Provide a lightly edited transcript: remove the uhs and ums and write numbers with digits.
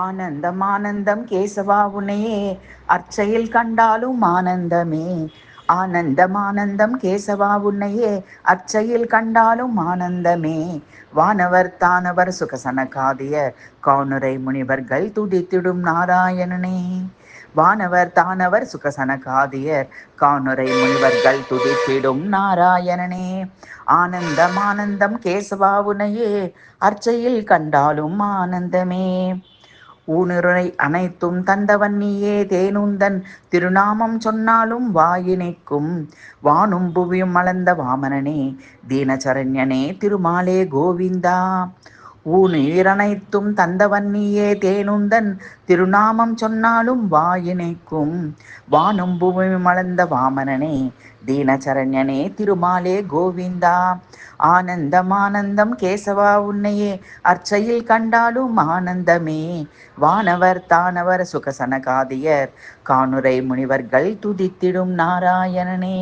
ஆனந்தம் ஆனந்தம் கேசவா உன்னையே அர்ச்சையில் கண்டாலும் ஆனந்தமே. ஆனந்தம் ஆனந்தம் கேசவா உன்னையே அர்ச்சையில் கண்டாலும் ஆனந்தமே. வானவர் தானவர் சுகசனகாதியர் காணுரை முனிவர்கள் துதித்திடும் நாராயணனே. வானவர் தானவர் சுகசனகாதியர் காணுரை முனிவர்கள் துதித்திடும் நாராயணனே. ஆனந்தம் ஆனந்தம் கேசவா உன்னையே அர்ச்சையில் கண்டாலும் ஆனந்தமே. ஊனுரை அனைத்தும் தந்தவன் நீயே தேனுந்தன் திருநாமம் சொன்னாலும் வாயினைக்கும். வானும் புவியும் அளந்த வாமனனே தீனசரண்யனே திருமாலே கோவிந்தா. ஊனுயிரனைத்தும் தந்தவன் நீயே தேனுந்தன் திருநாமம் சொன்னாலும் வாயினைக்கும். வானும் பூமியும் அளந்த வாமனனே தீனசரண்யனே திருமாலே கோவிந்தா. ஆனந்தம் ஆனந்தம் கேசவா உன்னையே அர்ச்சையில் கண்டாலும் ஆனந்தமே. வானவர் தானவர் சுகசனகாதியர் காணுரை முனிவர்கள் துதித்திடும் நாராயணனே.